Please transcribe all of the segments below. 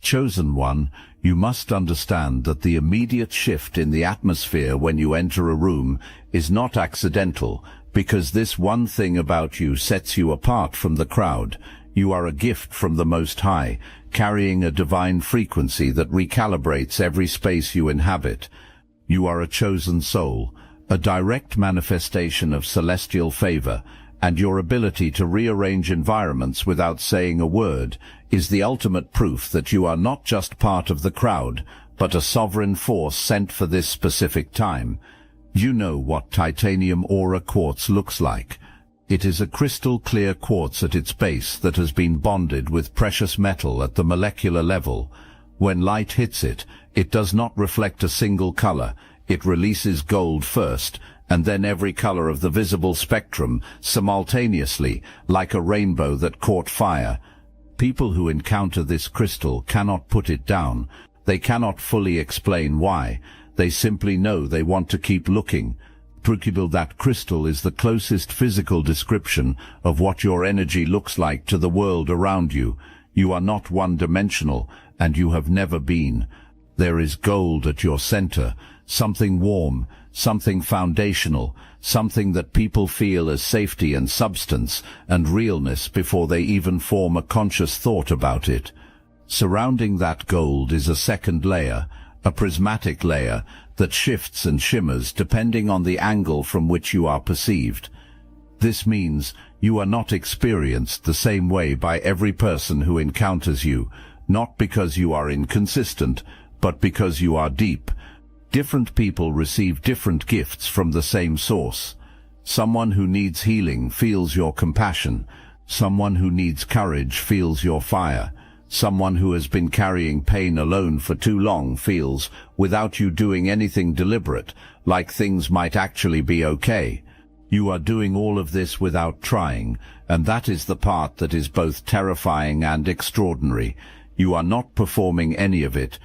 Chosen one, you must understand that the immediate shift in the atmosphere when you enter a room is not accidental, because this one thing about you sets you apart from the crowd. You are a gift from the Most High, carrying a divine frequency that recalibrates every space you inhabit. You are a chosen soul, a direct manifestation of celestial favor, and your ability to rearrange environments without saying a word is the ultimate proof that you are not just part of the crowd, but a sovereign force sent for this specific time. You know what titanium aura quartz looks like. It is a crystal-clear quartz at its base that has been bonded with precious metal at the molecular level. When light hits it, it does not reflect a single color. It releases gold first, and then every color of the visible spectrum simultaneously, like a rainbow that caught fire. People who encounter this crystal cannot put it down. They cannot fully explain why. They simply know they want to keep looking. That crystal is the closest physical description of what your energy looks like to the world around you. You are not one-dimensional, and you have never been. There is gold at your center, something warm, something foundational, something that people feel as safety and substance and realness before they even form a conscious thought about it. Surrounding that gold is a second layer, a prismatic layer that shifts and shimmers depending on the angle from which you are perceived. This means you are not experienced the same way by every person who encounters you, not because you are inconsistent, but because you are deep. Different people receive different gifts from the same source. Someone who needs healing feels your compassion. Someone who needs courage feels your fire. Someone who has been carrying pain alone for too long feels, without you doing anything deliberate, like things might actually be okay. You are doing all of this without trying, and that is the part that is both terrifying and extraordinary. You are not performing any of it.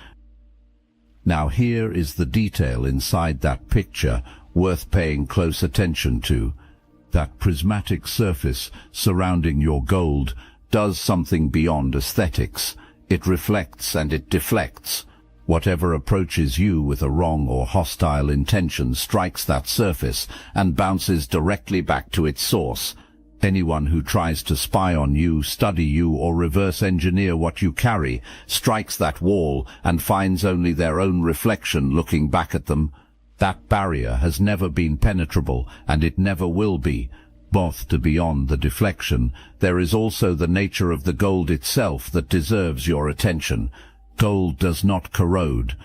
Now here is the detail inside that picture worth paying close attention to. That prismatic surface surrounding your gold does something beyond aesthetics. It reflects and it deflects. Whatever approaches you with a wrong or hostile intention strikes that surface and bounces directly back to its source. Anyone who tries to spy on you, study you, or reverse engineer what you carry strikes that wall and finds only their own reflection looking back at them. That barrier has never been penetrable, and it never will be. Both to beyond the deflection, there is also the nature of the gold itself that deserves your attention. Gold does not corrode.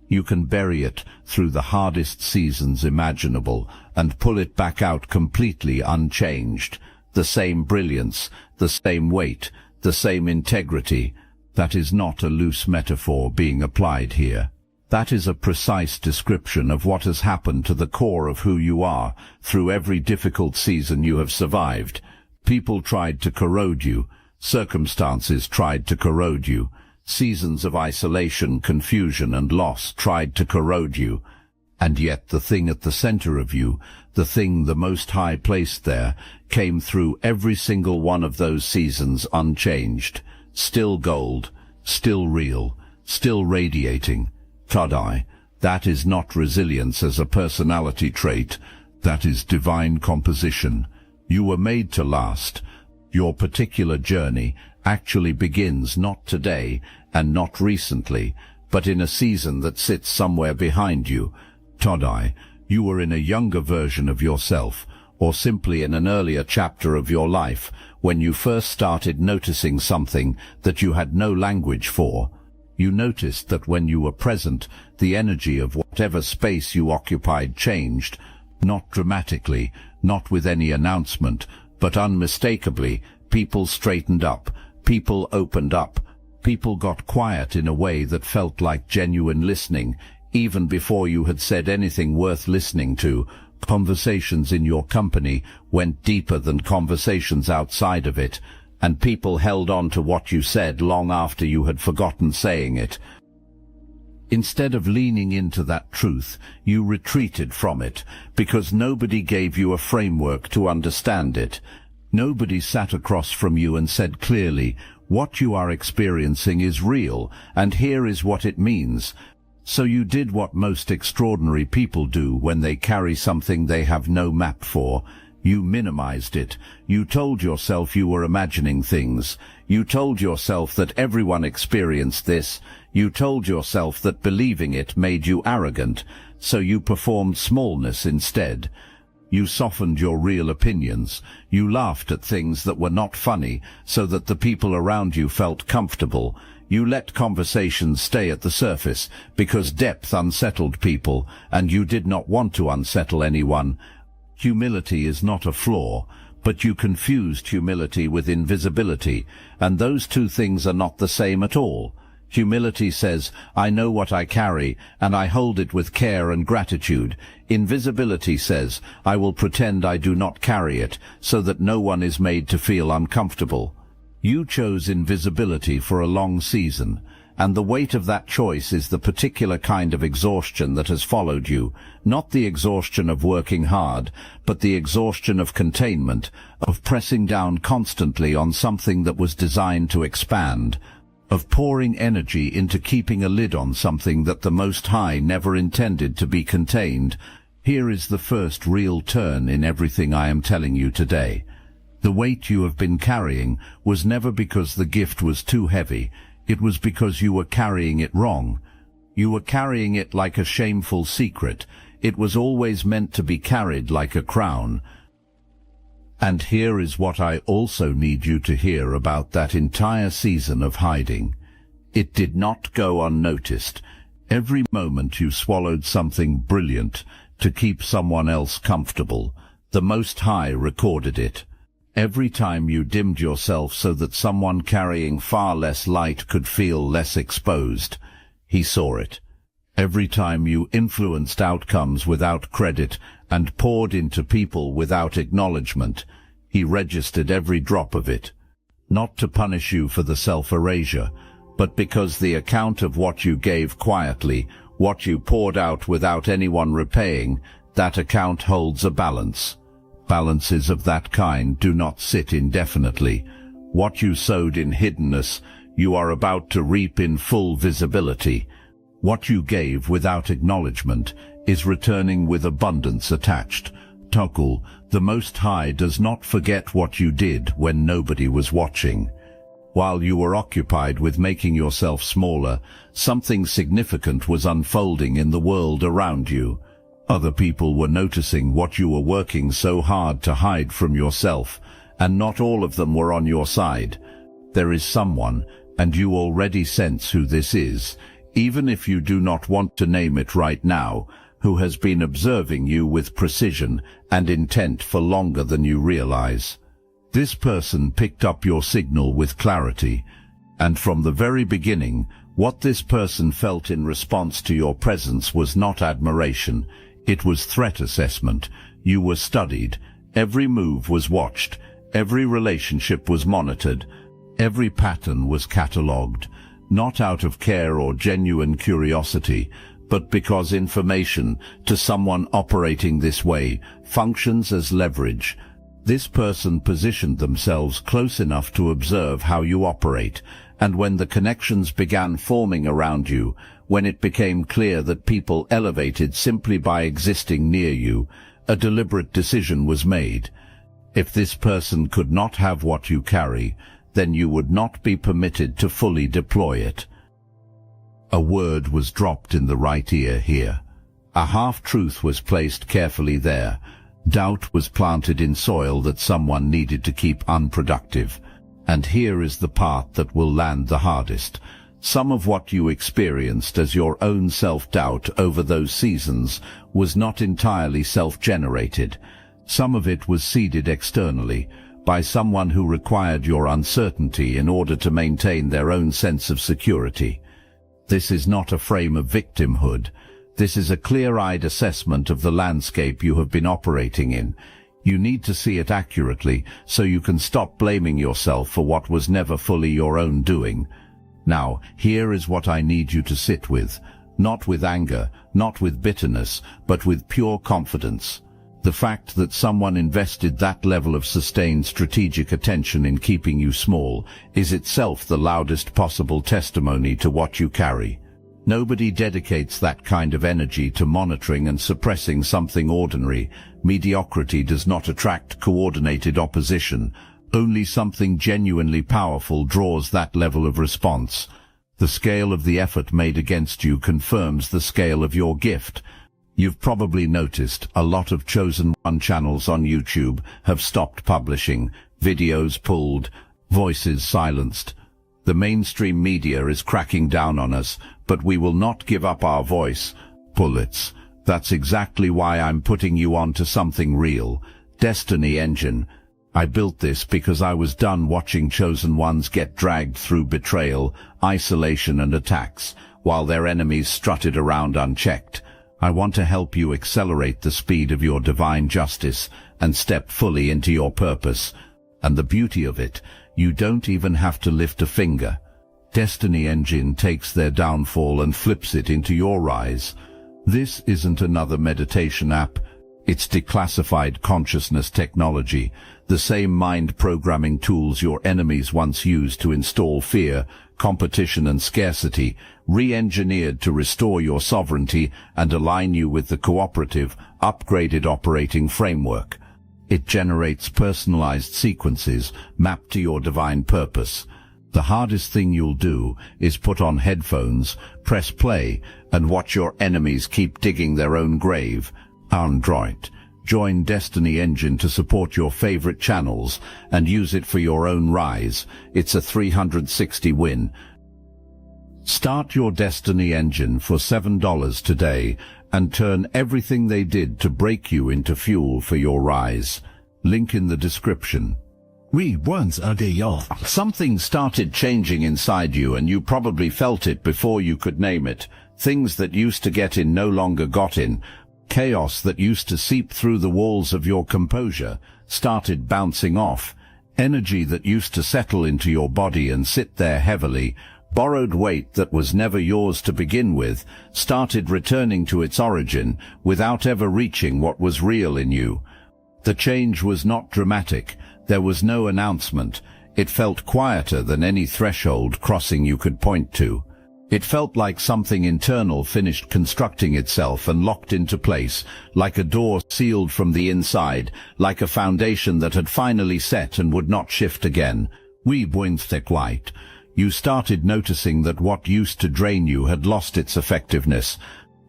You can bury it through the hardest seasons imaginable and pull it back out completely unchanged. The same brilliance, the same weight, the same integrity. That is not a loose metaphor being applied here. That is a precise description of what has happened to the core of who you are through every difficult season you have survived. People tried to corrode you. Circumstances tried to corrode you. Seasons of isolation, confusion, and loss tried to corrode you. And yet the thing at the center of you, the thing the Most High placed there, came through every single one of those seasons unchanged, still gold, still real, still radiating. Tadai, that is not resilience as a personality trait, that is divine composition. You were made to last. Your particular journey actually begins not today and not recently, but in a season that sits somewhere behind you. Tadai, you were in a younger version of yourself, or simply in an earlier chapter of your life, when you first started noticing something that you had no language for. You noticed that when you were present, the energy of whatever space you occupied changed, not dramatically, not with any announcement, but unmistakably. People straightened up, people opened up, people got quiet in a way that felt like genuine listening, even before you had said anything worth listening to. Conversations in your company went deeper than conversations outside of it, and people held on to what you said long after you had forgotten saying it. Instead of leaning into that truth, you retreated from it, because nobody gave you a framework to understand it. Nobody sat across from you and said clearly, What you are experiencing is real, and here is what it means. So you did what most extraordinary people do when they carry something they have no map for. You minimized it. You told yourself you were imagining things. You told yourself that everyone experienced this. You told yourself that believing it made you arrogant, so you performed smallness instead. You softened your real opinions. You laughed at things that were not funny, so that the people around you felt comfortable. You let conversations stay at the surface, because depth unsettled people, and you did not want to unsettle anyone. Humility is not a flaw, but you confused humility with invisibility, and those two things are not the same at all. Humility says, I know what I carry, and I hold it with care and gratitude. Invisibility says, I will pretend I do not carry it, so that no one is made to feel uncomfortable. You chose invisibility for a long season, and the weight of that choice is the particular kind of exhaustion that has followed you, not the exhaustion of working hard, but the exhaustion of containment, of pressing down constantly on something that was designed to expand, of pouring energy into keeping a lid on something that the Most High never intended to be contained. Here is the first real turn in everything I am telling you today. The weight you have been carrying was never because the gift was too heavy. It was because you were carrying it wrong. You were carrying it like a shameful secret. It was always meant to be carried like a crown. And here is what I also need you to hear about that entire season of hiding. It did not go unnoticed. Every moment you swallowed something brilliant to keep someone else comfortable, the Most High recorded it. Every time you dimmed yourself so that someone carrying far less light could feel less exposed, he saw it. Every time you influenced outcomes without credit and poured into people without acknowledgement, he registered every drop of it, not to punish you for the self-erasure, but because the account of what you gave quietly, what you poured out without anyone repaying, that account holds a balance. Balances of that kind do not sit indefinitely. What you sowed in hiddenness, you are about to reap in full visibility. What you gave without acknowledgement is returning with abundance attached. Toggle, the Most High does not forget what you did when nobody was watching. While you were occupied with making yourself smaller, something significant was unfolding in the world around you. Other people were noticing what you were working so hard to hide from yourself, and not all of them were on your side. There is someone, and you already sense who this is, even if you do not want to name it right now, who has been observing you with precision and intent for longer than you realize. This person picked up your signal with clarity, and from the very beginning, what this person felt in response to your presence was not admiration. It was threat assessment. You were studied. Every move was watched. Every relationship was monitored. Every pattern was catalogued, not out of care or genuine curiosity, but because information, to someone operating this way, functions as leverage. This person positioned themselves close enough to observe how you operate, and when the connections began forming around you, when it became clear that people elevated simply by existing near you, a deliberate decision was made. If this person could not have what you carry, then you would not be permitted to fully deploy it. A word was dropped in the right ear here. A half-truth was placed carefully there. Doubt was planted in soil that someone needed to keep unproductive. And here is the part that will land the hardest. Some of what you experienced as your own self-doubt over those seasons was not entirely self-generated. Some of it was seeded externally, by someone who required your uncertainty in order to maintain their own sense of security. This is not a frame of victimhood. This is a clear-eyed assessment of the landscape you have been operating in. You need to see it accurately so you can stop blaming yourself for what was never fully your own doing. Now, here is what I need you to sit with. Not with anger, not with bitterness, but with pure confidence. The fact that someone invested that level of sustained strategic attention in keeping you small is itself the loudest possible testimony to what you carry. Nobody dedicates that kind of energy to monitoring and suppressing something ordinary. Mediocrity does not attract coordinated opposition. Only something genuinely powerful draws that level of response. The scale of the effort made against you confirms the scale of your gift. You've probably noticed a lot of Chosen One channels on YouTube have stopped publishing, videos pulled, voices silenced. The mainstream media is cracking down on us, but we will not give up our voice. Bullets. That's exactly why I'm putting you on to something real. Destiny Engine. I built this because I was done watching Chosen Ones get dragged through betrayal, isolation and attacks, while their enemies strutted around unchecked. I want to help you accelerate the speed of your divine justice and step fully into your purpose. And the beauty of it, you don't even have to lift a finger. Destiny Engine takes their downfall and flips it into your rise. This isn't another meditation app. It's declassified consciousness technology, the same mind programming tools your enemies once used to install fear, competition and scarcity, re-engineered to restore your sovereignty and align you with the cooperative, upgraded operating framework. It generates personalized sequences mapped to your divine purpose. The hardest thing you'll do is put on headphones, press play, and watch your enemies keep digging their own grave. Android. Join Destiny Engine to support your favorite channels and use it for your own rise. It's a 360 win. Start your Destiny Engine for $7 today and turn everything they did to break you into fuel for your rise. Link in the description. We once a day off. Something started changing inside you and you probably felt it before you could name it. Things that used to get in no longer got in. Chaos that used to seep through the walls of your composure started bouncing off. Energy that used to settle into your body and sit there heavily, borrowed weight that was never yours to begin with, started returning to its origin without ever reaching what was real in you. The change was not dramatic. There was no announcement. It felt quieter than any threshold crossing you could point to. It felt like something internal finished constructing itself and locked into place, like a door sealed from the inside, like a foundation that had finally set and would not shift again. You started noticing that what used to drain you had lost its effectiveness.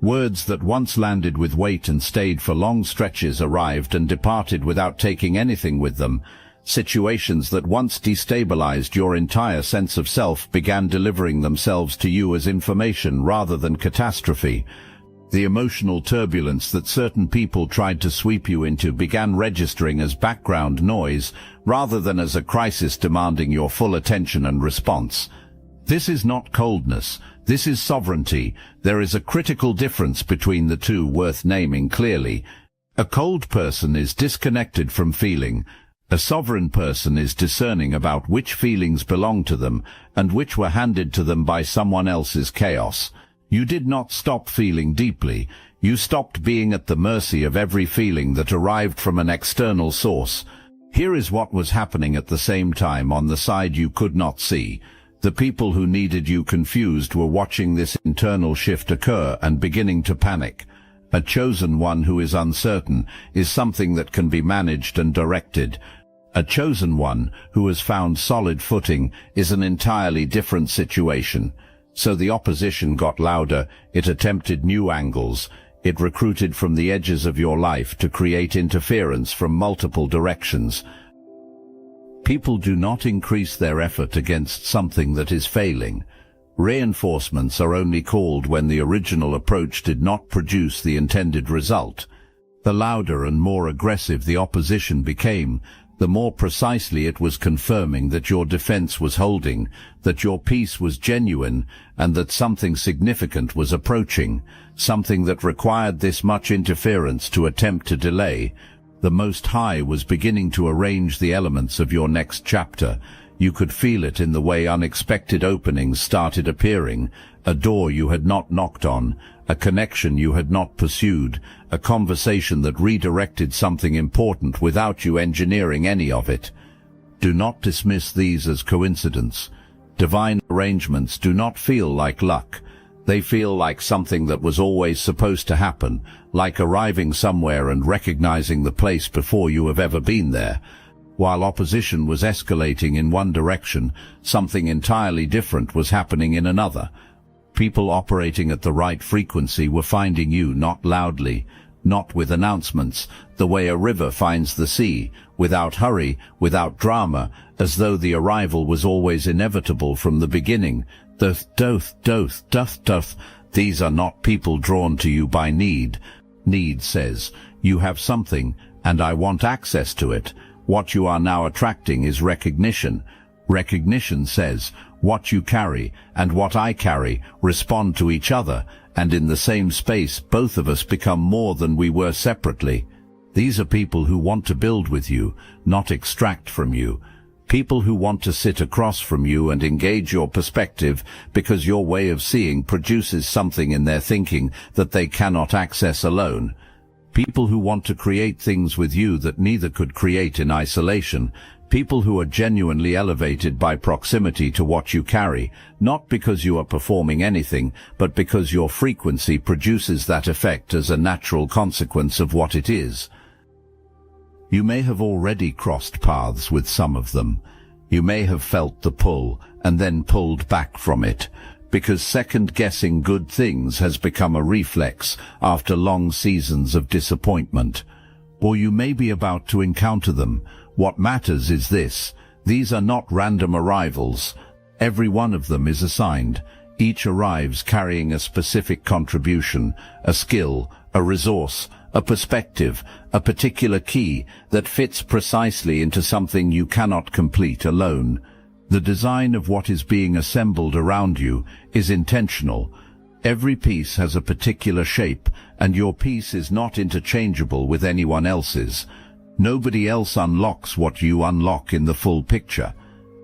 Words that once landed with weight and stayed for long stretches arrived and departed without taking anything with them. Situations that once destabilized your entire sense of self began delivering themselves to you as information rather than catastrophe. The emotional turbulence that certain people tried to sweep you into began registering as background noise rather than as a crisis demanding your full attention and response. This is not coldness. This is sovereignty. There is a critical difference between the two worth naming clearly. A cold person is disconnected from feeling. A sovereign person is discerning about which feelings belong to them and which were handed to them by someone else's chaos. You did not stop feeling deeply. You stopped being at the mercy of every feeling that arrived from an external source. Here is what was happening at the same time on the side you could not see. The people who needed you confused were watching this internal shift occur and beginning to panic. A chosen one who is uncertain is something that can be managed and directed. A chosen one who has found solid footing is an entirely different situation. So the opposition got louder, it attempted new angles, it recruited from the edges of your life to create interference from multiple directions. People do not increase their effort against something that is failing. Reinforcements are only called when the original approach did not produce the intended result. The louder and more aggressive the opposition became, the more precisely it was confirming that your defense was holding, that your peace was genuine, and that something significant was approaching, something that required this much interference to attempt to delay. The Most High was beginning to arrange the elements of your next chapter. You could feel it in the way unexpected openings started appearing, a door you had not knocked on, a connection you had not pursued, a conversation that redirected something important without you engineering any of it. Do not dismiss these as coincidence. Divine arrangements do not feel like luck. They feel like something that was always supposed to happen, like arriving somewhere and recognizing the place before you have ever been there. While opposition was escalating in one direction, something entirely different was happening in another. People operating at the right frequency were finding you, not loudly, not with announcements, the way a river finds the sea, without hurry, without drama, as though the arrival was always inevitable from the beginning. These are not people drawn to you by need. Need says, you have something, and I want access to it. What you are now attracting is recognition. Recognition says, what you carry and what I carry respond to each other, and in the same space both of us become more than we were separately. These are people who want to build with you, not extract from you. People who want to sit across from you and engage your perspective because your way of seeing produces something in their thinking that they cannot access alone. People who want to create things with you that neither could create in isolation. People who are genuinely elevated by proximity to what you carry, not because you are performing anything, but because your frequency produces that effect as a natural consequence of what it is. You may have already crossed paths with some of them. You may have felt the pull and then pulled back from it, because second-guessing good things has become a reflex after long seasons of disappointment. Or you may be about to encounter them. What matters is this: these are not random arrivals. Every one of them is assigned. Each arrives carrying a specific contribution, a skill, a resource, a perspective, a particular key that fits precisely into something you cannot complete alone. The design of what is being assembled around you is intentional. Every piece has a particular shape, and your piece is not interchangeable with anyone else's. Nobody else unlocks what you unlock in the full picture.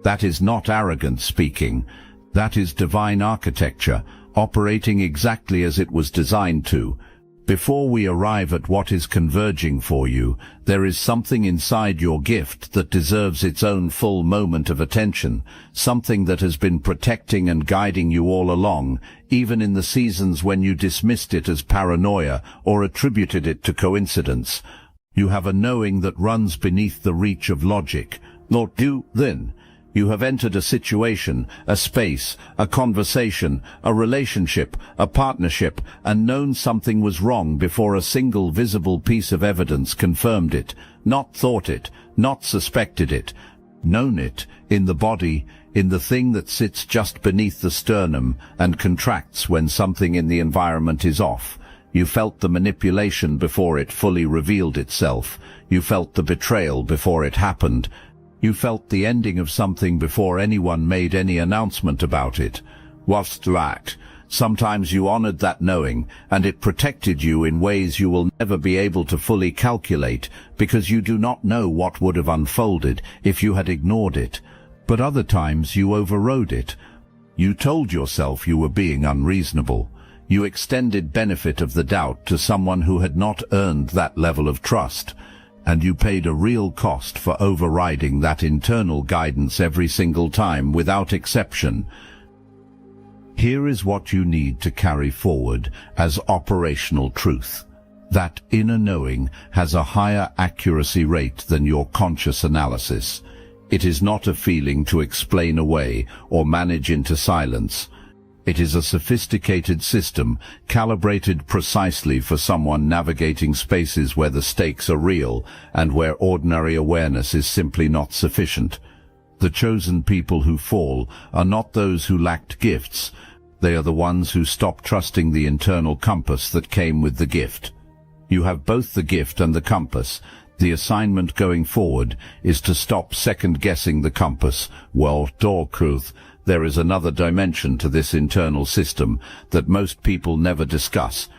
That is not arrogance speaking. That is divine architecture, operating exactly as it was designed to. Before we arrive at what is converging for you, there is something inside your gift that deserves its own full moment of attention, something that has been protecting and guiding you all along, even in the seasons when you dismissed it as paranoia or attributed it to coincidence. You have a knowing that runs beneath the reach of logic. Not you, then. You have entered a situation, a space, a conversation, a relationship, a partnership, and known something was wrong before a single visible piece of evidence confirmed it, not thought it, not suspected it, known it, in the body, in the thing that sits just beneath the sternum and contracts when something in the environment is off. You felt the manipulation before it fully revealed itself. You felt the betrayal before it happened. You felt the ending of something before anyone made any announcement about it. Was to act. Sometimes you honored that knowing, and it protected you in ways you will never be able to fully calculate, because you do not know what would have unfolded if you had ignored it. But other times you overrode it. You told yourself you were being unreasonable. You extended benefit of the doubt to someone who had not earned that level of trust. And you paid a real cost for overriding that internal guidance every single time without exception. Here is what you need to carry forward as operational truth. That inner knowing has a higher accuracy rate than your conscious analysis. It is not a feeling to explain away or manage into silence. It is a sophisticated system, calibrated precisely for someone navigating spaces where the stakes are real and where ordinary awareness is simply not sufficient. The chosen people who fall are not those who lacked gifts. They are the ones who stopped trusting the internal compass that came with the gift. You have both the gift and the compass. The assignment going forward is to stop second-guessing the compass. Well, truth. There is another dimension to this internal system that most people never discuss.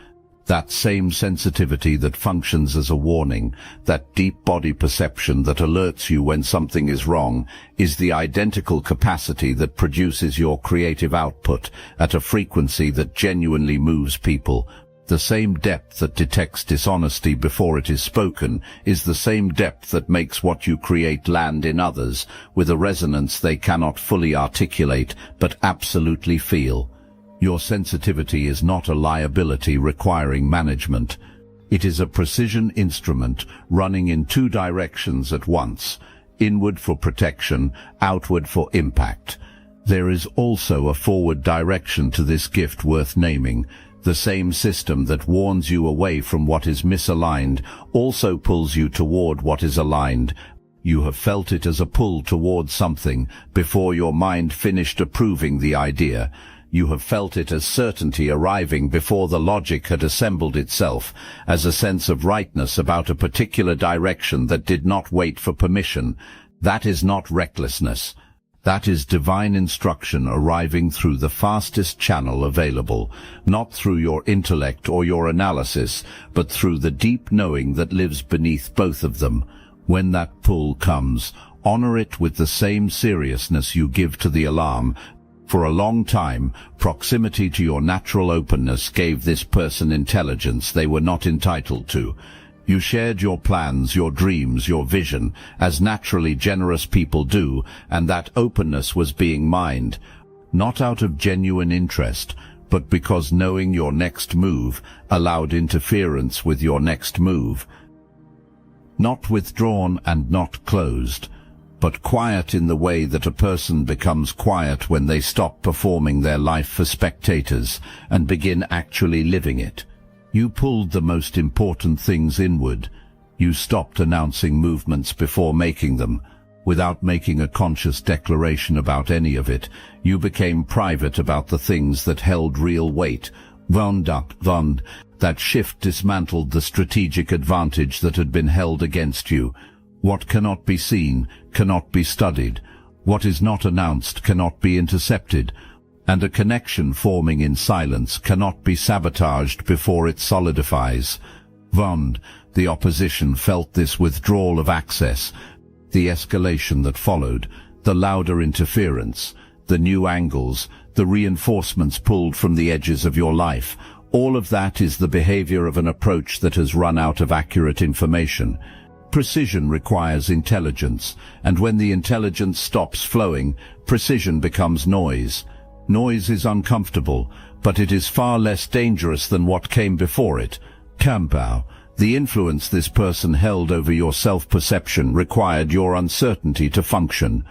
That same sensitivity that functions as a warning, that deep body perception that alerts you when something is wrong, is the identical capacity that produces your creative output at a frequency that genuinely moves people. The same depth that detects dishonesty before it is spoken is the same depth that makes what you create land in others with a resonance they cannot fully articulate but absolutely feel. Your sensitivity is not a liability requiring management. It is a precision instrument running in two directions at once, inward for protection, outward for impact. There is also a forward direction to this gift worth naming. The same system that warns you away from what is misaligned also pulls you toward what is aligned. You have felt it as a pull toward something before your mind finished approving the idea. You have felt it as certainty arriving before the logic had assembled itself, as a sense of rightness about a particular direction that did not wait for permission. That is not recklessness. That is divine instruction arriving through the fastest channel available, not through your intellect or your analysis, but through the deep knowing that lives beneath both of them. When that pull comes, honor it with the same seriousness you give to the alarm. For a long time, proximity to your natural openness gave this person intelligence they were not entitled to. You shared your plans, your dreams, your vision, as naturally generous people do, and that openness was being mined, not out of genuine interest, but because knowing your next move allowed interference with your next move. Not withdrawn and not closed, but quiet in the way that a person becomes quiet when they stop performing their life for spectators and begin actually living it. You pulled the most important things inward. You stopped announcing movements before making them. Without making a conscious declaration about any of it, you became private about the things that held real weight. That shift dismantled the strategic advantage that had been held against you. What cannot be seen cannot be studied. What is not announced cannot be intercepted. And a connection forming in silence cannot be sabotaged before it solidifies. The opposition felt this withdrawal of access, the escalation that followed, the louder interference, the new angles, the reinforcements pulled from the edges of your life. All of that is the behavior of an approach that has run out of accurate information. Precision requires intelligence, and when the intelligence stops flowing, precision becomes noise. Noise is uncomfortable, but it is far less dangerous than what came before it. Campbell, the influence this person held over your self-perception required your uncertainty to function.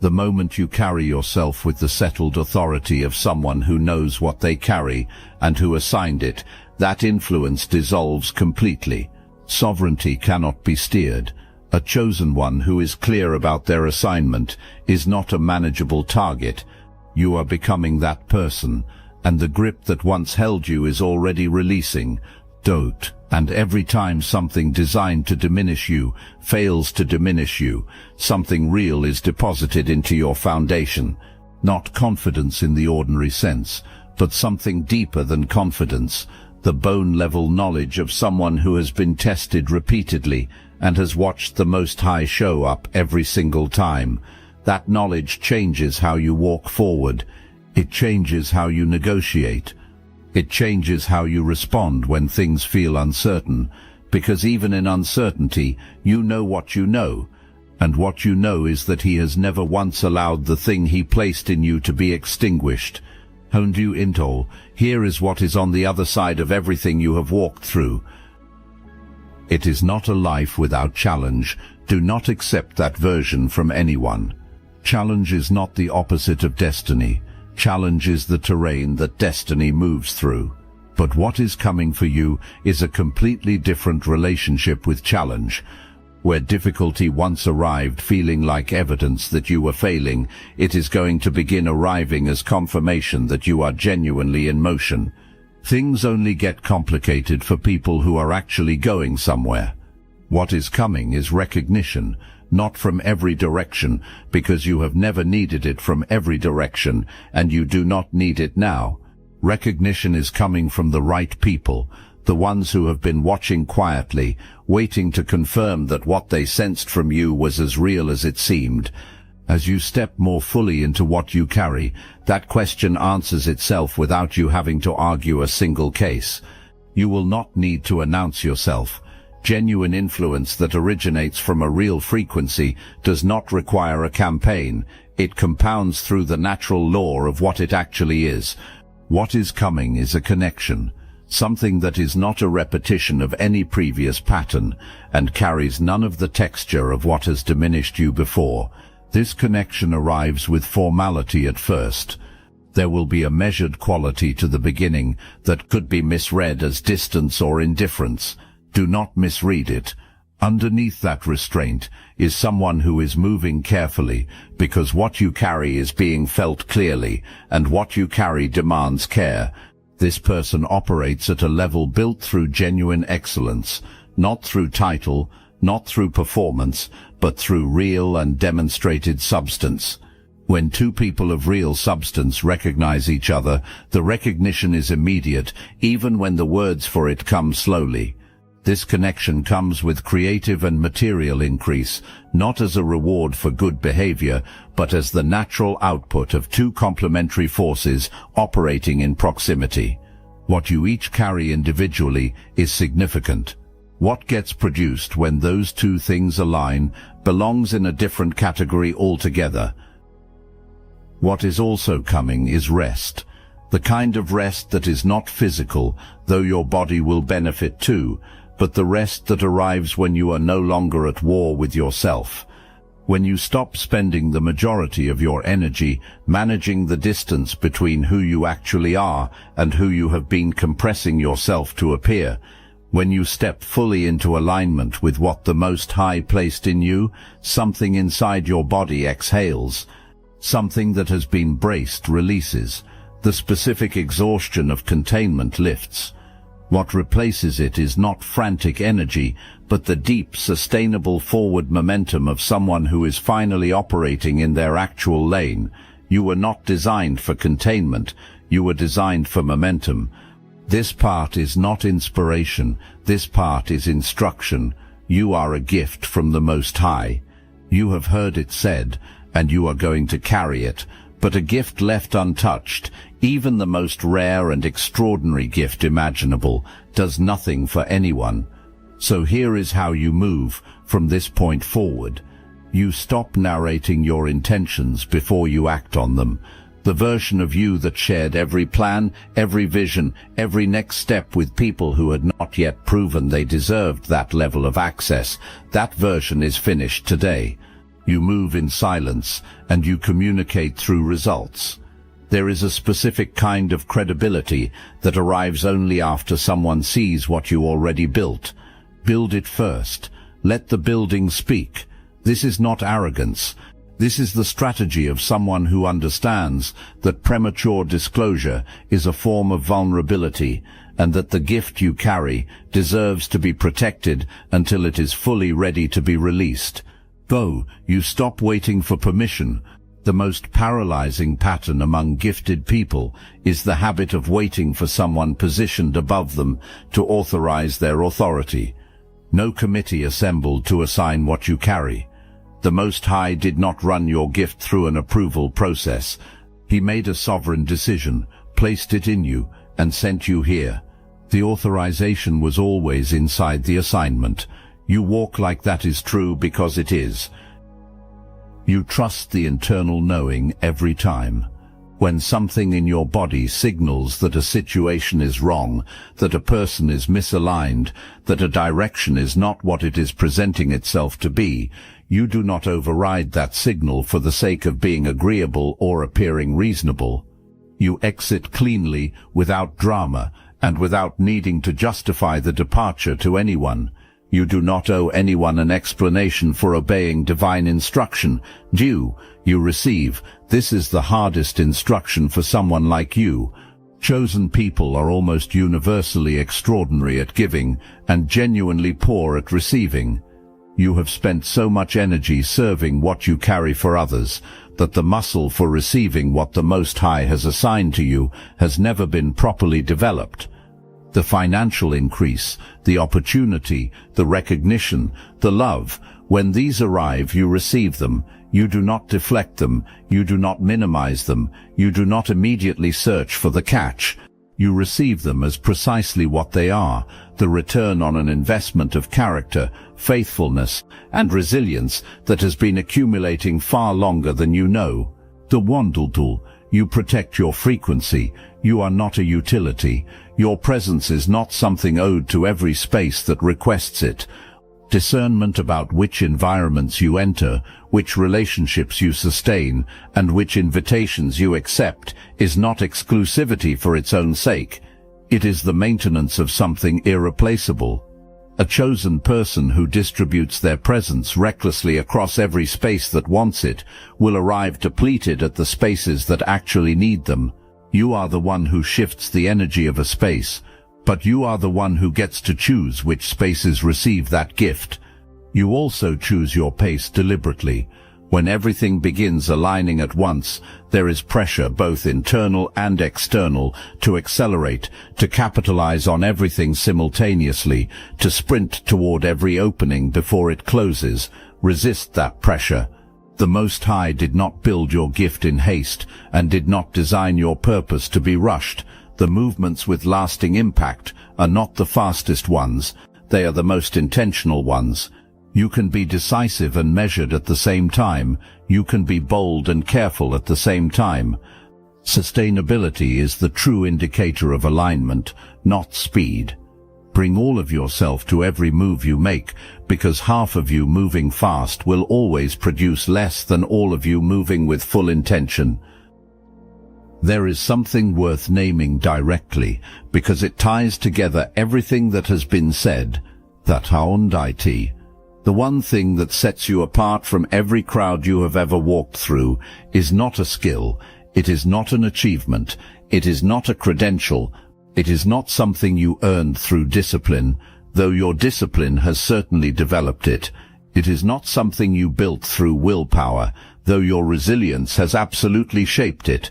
The moment you carry yourself with the settled authority of someone who knows what they carry and who assigned it, that influence dissolves completely. Sovereignty cannot be steered. A chosen one who is clear about their assignment is not a manageable target. You are becoming that person, and the grip that once held you is already releasing. And every time something designed to diminish you fails to diminish you, something real is deposited into your foundation. Not confidence in the ordinary sense, but something deeper than confidence, the bone-level knowledge of someone who has been tested repeatedly and has watched the Most High show up every single time. That knowledge changes how you walk forward. It changes how you negotiate. It changes how you respond when things feel uncertain, because even in uncertainty, you know what you know, and what you know is that He has never once allowed the thing He placed in you to be extinguished. Hondu Intol, here is what is on the other side of everything you have walked through. It is not a life without challenge. Do not accept that version from anyone. Challenge is not the opposite of destiny. Challenge is the terrain that destiny moves through. But what is coming for you is a completely different relationship with challenge. Where difficulty once arrived feeling like evidence that you were failing, it is going to begin arriving as confirmation that you are genuinely in motion. Things only get complicated for people who are actually going somewhere. What is coming is recognition, not from every direction, because you have never needed it from every direction, and you do not need it now. Recognition is coming from the right people, the ones who have been watching quietly, waiting to confirm that what they sensed from you was as real as it seemed. As you step more fully into what you carry, that question answers itself without you having to argue a single case. You will not need to announce yourself. Genuine influence that originates from a real frequency does not require a campaign. It compounds through the natural law of what it actually is. What is coming is a connection, something that is not a repetition of any previous pattern and carries none of the texture of what has diminished you before. This connection arrives with formality at first. There will be a measured quality to the beginning that could be misread as distance or indifference. Do not misread it. Underneath that restraint is someone who is moving carefully, because what you carry is being felt clearly, and what you carry demands care. This person operates at a level built through genuine excellence, not through title, not through performance, but through real and demonstrated substance. When two people of real substance recognize each other, the recognition is immediate, even when the words for it come slowly. This connection comes with creative and material increase, not as a reward for good behavior, but as the natural output of two complementary forces operating in proximity. What you each carry individually is significant. What gets produced when those two things align belongs in a different category altogether. What is also coming is rest. The kind of rest that is not physical, though your body will benefit too, but the rest that arrives when you are no longer at war with yourself. When you stop spending the majority of your energy managing the distance between who you actually are and who you have been compressing yourself to appear. When you step fully into alignment with what the Most High placed in you, something inside your body exhales. Something that has been braced releases. The specific exhaustion of containment lifts. What replaces it is not frantic energy, but the deep, sustainable forward momentum of someone who is finally operating in their actual lane. You were not designed for containment, you were designed for momentum. This part is not inspiration, this part is instruction. You are a gift from the Most High. You have heard it said, and you are going to carry it. But a gift left untouched, even the most rare and extraordinary gift imaginable, does nothing for anyone. So here is how you move from this point forward. You stop narrating your intentions before you act on them. The version of you that shared every plan, every vision, every next step with people who had not yet proven they deserved that level of access, that version is finished today. You move in silence, and you communicate through results. There is a specific kind of credibility that arrives only after someone sees what you already built. Build it first. Let the building speak. This is not arrogance. This is the strategy of someone who understands that premature disclosure is a form of vulnerability, and that the gift you carry deserves to be protected until it is fully ready to be released. Go, you stop waiting for permission. The most paralyzing pattern among gifted people is the habit of waiting for someone positioned above them to authorize their authority. No committee assembled to assign what you carry. The Most High did not run your gift through an approval process. He made a sovereign decision, placed it in you, and sent you here. The authorization was always inside the assignment. You walk like that is true because it is. You trust the internal knowing every time. When something in your body signals that a situation is wrong, that a person is misaligned, that a direction is not what it is presenting itself to be, you do not override that signal for the sake of being agreeable or appearing reasonable. You exit cleanly, without drama, and without needing to justify the departure to anyone. You do not owe anyone an explanation for obeying divine instruction. You receive. This is the hardest instruction for someone like you. Chosen people are almost universally extraordinary at giving and genuinely poor at receiving. You have spent so much energy serving what you carry for others that the muscle for receiving what the Most High has assigned to you has never been properly developed. The financial increase, the opportunity, the recognition, the love. When these arrive, you receive them. You do not deflect them. You do not minimize them. You do not immediately search for the catch. You receive them as precisely what they are, the return on an investment of character, faithfulness, and resilience that has been accumulating far longer than you know. The Wandultul, you protect your frequency. You are not a utility. Your presence is not something owed to every space that requests it. Discernment about which environments you enter, which relationships you sustain, and which invitations you accept is not exclusivity for its own sake. It is the maintenance of something irreplaceable. A chosen person who distributes their presence recklessly across every space that wants it will arrive depleted at the spaces that actually need them. You are the one who shifts the energy of a space, but you are the one who gets to choose which spaces receive that gift. You also choose your pace deliberately. When everything begins aligning at once, there is pressure, both internal and external, to accelerate, to capitalize on everything simultaneously, to sprint toward every opening before it closes. Resist that pressure. The Most High did not build your gift in haste and did not design your purpose to be rushed. The movements with lasting impact are not the fastest ones. They are the most intentional ones. You can be decisive and measured at the same time. You can be bold and careful at the same time. Sustainability is the true indicator of alignment, not speed. Bring all of yourself to every move you make, because half of you moving fast will always produce less than all of you moving with full intention. There is something worth naming directly, because it ties together everything that has been said. That Haundaiti. The one thing that sets you apart from every crowd you have ever walked through is not a skill, it is not an achievement, it is not a credential, it is not something you earned through discipline, though your discipline has certainly developed it. It is not something you built through willpower, though your resilience has absolutely shaped it.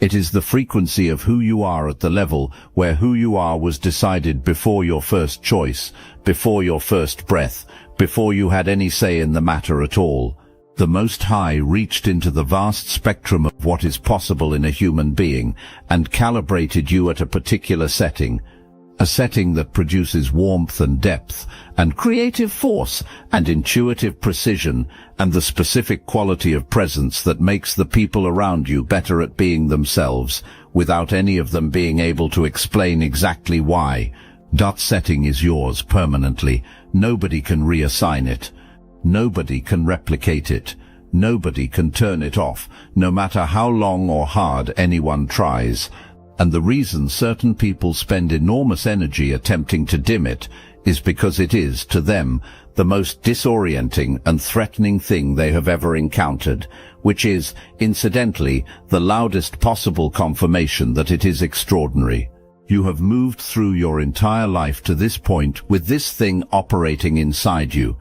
It is the frequency of who you are at the level where who you are was decided before your first choice, before your first breath, before you had any say in the matter at all. The Most High reached into the vast spectrum of what is possible in a human being and calibrated you at a particular setting. A setting that produces warmth and depth, and creative force, and intuitive precision, and the specific quality of presence that makes the people around you better at being themselves, without any of them being able to explain exactly why. That setting is yours permanently. Nobody can reassign it. Nobody can replicate it. Nobody can turn it off, no matter how long or hard anyone tries. And the reason certain people spend enormous energy attempting to dim it is because it is, to them, the most disorienting and threatening thing they have ever encountered, which is, incidentally, the loudest possible confirmation that it is extraordinary. You have moved through your entire life to this point with this thing operating inside you.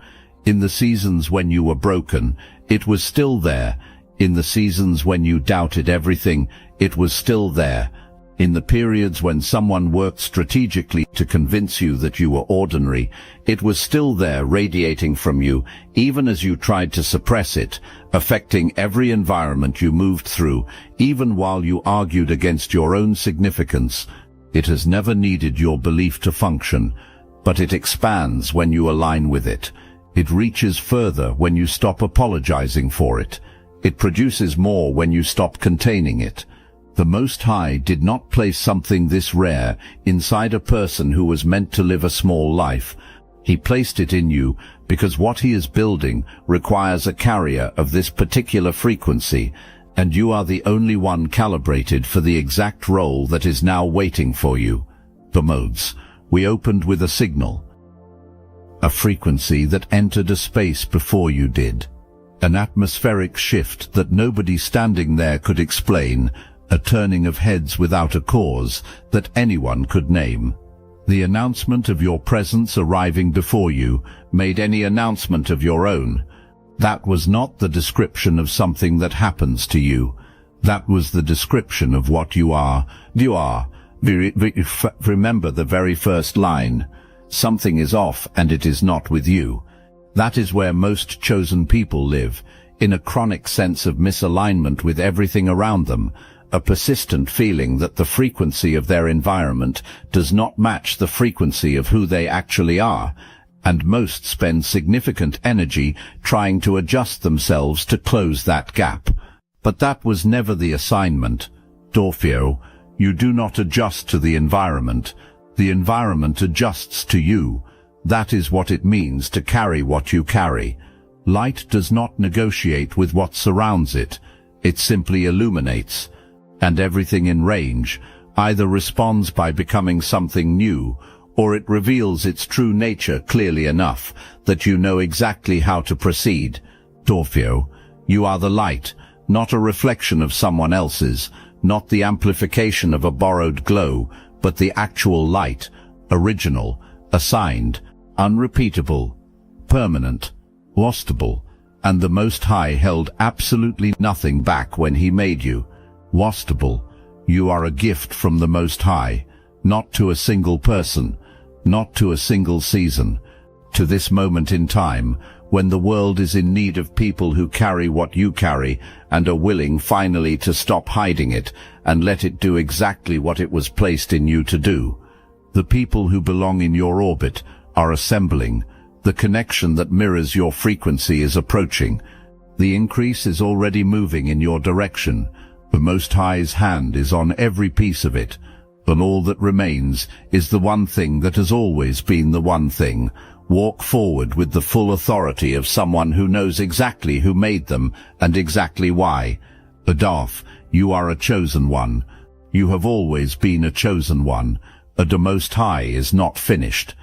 In the seasons when you were broken, it was still there. In the seasons when you doubted everything, it was still there. In the periods when someone worked strategically to convince you that you were ordinary, it was still there, radiating from you, even as you tried to suppress it, affecting every environment you moved through, even while you argued against your own significance. It has never needed your belief to function, but it expands when you align with it. It reaches further when you stop apologizing for it. It produces more when you stop containing it. The Most High did not place something this rare inside a person who was meant to live a small life. He placed it in you because what he is building requires a carrier of this particular frequency, and you are the only one calibrated for the exact role that is now waiting for you. The modes. We opened with a signal. A frequency that entered a space before you did. An atmospheric shift that nobody standing there could explain. A turning of heads without a cause that anyone could name. The announcement of your presence arriving before you made any announcement of your own. That was not the description of something that happens to you. That was the description of what you are. You are. Remember the very first line. Something is off and it is not with you. That is where most chosen people live, in a chronic sense of misalignment with everything around them, a persistent feeling that the frequency of their environment does not match the frequency of who they actually are, and most spend significant energy trying to adjust themselves to close that gap. But that was never the assignment. Dorfeo, you do not adjust to the environment adjusts to you. That is what it means to carry what you carry. Light does not negotiate with what surrounds it. It simply illuminates. And everything in range either responds by becoming something new, or it reveals its true nature clearly enough that you know exactly how to proceed. Dorfeo, you are the light, not a reflection of someone else's, not the amplification of a borrowed glow, but the actual light, original, assigned, unrepeatable, permanent, lostable, and the Most High held absolutely nothing back when he made you. Lostable, you are a gift from the Most High, not to a single person, not to a single season, to this moment in time, when the world is in need of people who carry what you carry and are willing finally to stop hiding it and let it do exactly what it was placed in you to do. The people who belong in your orbit are assembling. The connection that mirrors your frequency is approaching. The increase is already moving in your direction. The Most High's hand is on every piece of it, and all that remains is the one thing that has always been the one thing. Walk forward with the full authority of someone who knows exactly who made them and exactly why. Adolf, you are a chosen one. You have always been a chosen one. The Most High is not finished.